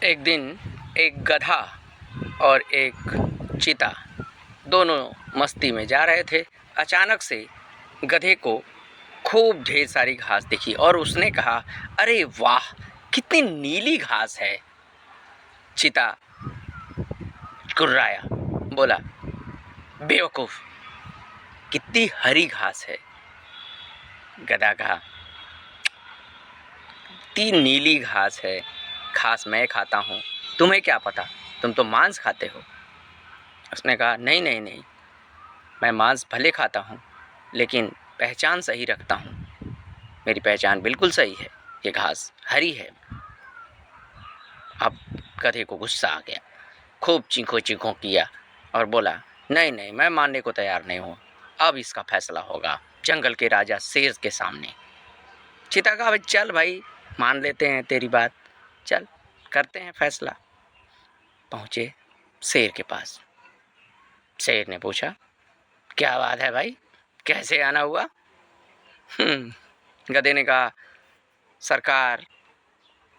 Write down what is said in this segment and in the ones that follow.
एक दिन एक गधा और एक चीता दोनों मस्ती में जा रहे थे। अचानक से गधे को खूब ढेर सारी घास दिखी और उसने कहा, अरे वाह, कितनी नीली घास है। चीता कुर्राया, बोला, बेवकूफ़, कितनी हरी घास है। गधा कहा, इतनी नीली घास है, घास मैं खाता हूँ, तुम्हें क्या पता, तुम तो मांस खाते हो। उसने कहा, नहीं नहीं नहीं, मैं मांस भले खाता हूँ लेकिन पहचान सही रखता हूँ। मेरी पहचान बिल्कुल सही है, ये घास हरी है। अब गधे को गुस्सा आ गया, खूब चीखों चीखों किया और बोला, नहीं नहीं, मैं मानने को तैयार नहीं हूँ। अब इसका फैसला होगा जंगल के राजा शेर के सामने। चीता कहा, भाई चल भाई, मान लेते हैं तेरी बात, चल करते हैं फैसला। पहुँचे शेर के पास। शेर ने पूछा, क्या बात है भाई, कैसे आना हुआ? गधे ने कहा, सरकार,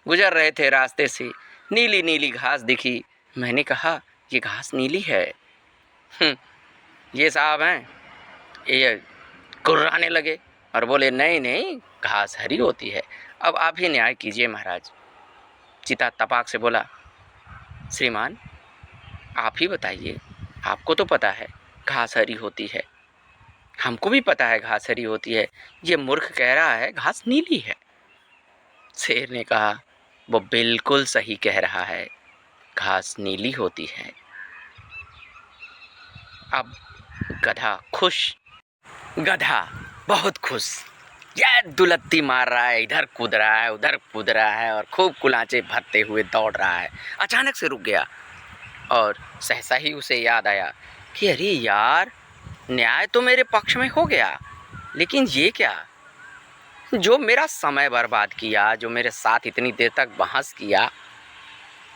गुजर रहे थे रास्ते से, नीली नीली घास दिखी, मैंने कहा ये घास नीली है। ये साहब हैं, ये कुर्राने लगे और बोले, नहीं नहीं, घास हरी होती है। अब आप ही न्याय कीजिए महाराज। चीता तपाक से बोला, श्रीमान, आप ही बताइए, आपको तो पता है घास हरी होती है, हमको भी पता है घास हरी होती है, ये मूर्ख कह रहा है घास नीली है। शेर ने कहा, वो बिल्कुल सही कह रहा है, घास नीली होती है। अब गधा बहुत खुश, यह दुलत्ती मार रहा है, इधर कूद रहा है, उधर कूद रहा है और खूब कुलांचे भरते हुए दौड़ रहा है। अचानक से रुक गया और सहसा ही उसे याद आया कि अरे यार, न्याय तो मेरे पक्ष में हो गया, लेकिन ये क्या, जो मेरा समय बर्बाद किया, जो मेरे साथ इतनी देर तक बहस किया,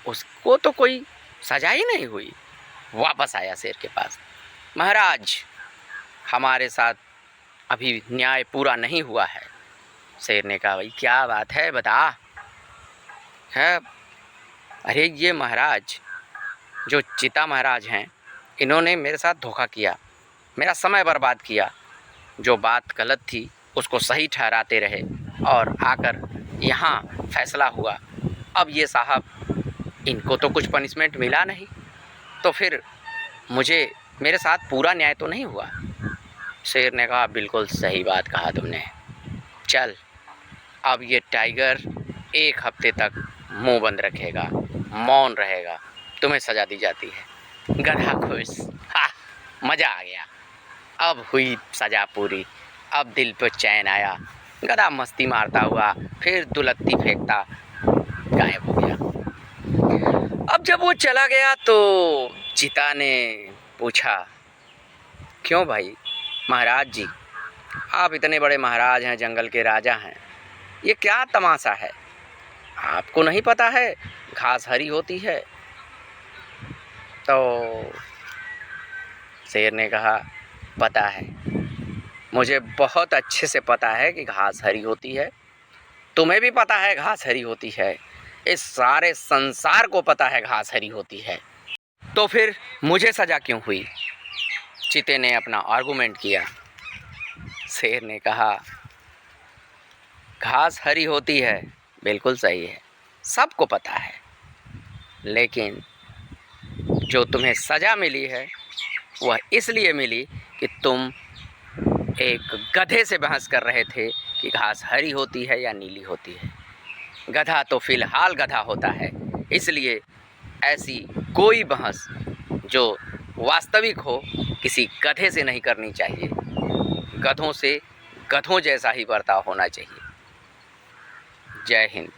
उसको तो कोई सजा ही नहीं हुई। वापस आया शेर के पास, महाराज, हमारे साथ अभी न्याय पूरा नहीं हुआ है। शेर ने कहा, भाई क्या बात है, बता। है, अरे ये महाराज, जो चीता महाराज हैं, इन्होंने मेरे साथ धोखा किया, मेरा समय बर्बाद किया, जो बात गलत थी उसको सही ठहराते रहे और आकर यहाँ फैसला हुआ। अब ये साहब, इनको तो कुछ पनिशमेंट मिला नहीं, तो फिर मेरे साथ पूरा न्याय तो नहीं हुआ। शेर ने कहा, बिल्कुल सही बात कहा तुमने, चल अब ये टाइगर 1 हफ्ते तक मुंह बंद रखेगा, मौन रहेगा, तुम्हें सजा दी जाती है। गधा खुश, हा, मज़ा आ गया, अब हुई सजा पूरी, अब दिल पर चैन आया। गधा मस्ती मारता हुआ फिर दुलत्ती फेंकता गायब हो गया। अब जब वो चला गया तो चीता ने पूछा, क्यों भाई, महाराज जी, आप इतने बड़े महाराज हैं, जंगल के राजा हैं, ये क्या तमाशा है, आपको नहीं पता है घास हरी होती है? तो शेर ने कहा, पता है, मुझे बहुत अच्छे से पता है कि घास हरी होती है, तुम्हें भी पता है घास हरी होती है, इस सारे संसार को पता है घास हरी होती है, तो फिर मुझे सज़ा क्यों हुई? चीते ने अपना आर्गूमेंट किया। शेर ने कहा, घास हरी होती है, बिल्कुल सही है, सबको पता है, लेकिन जो तुम्हें सज़ा मिली है वह इसलिए मिली कि तुम एक गधे से बहस कर रहे थे कि घास हरी होती है या नीली होती है। गधा तो फ़िलहाल गधा होता है, इसलिए ऐसी कोई बहस जो वास्तविक हो किसी गधे से नहीं करनी चाहिए। गधों से गधों जैसा ही बर्ताव होना चाहिए। जय हिंद।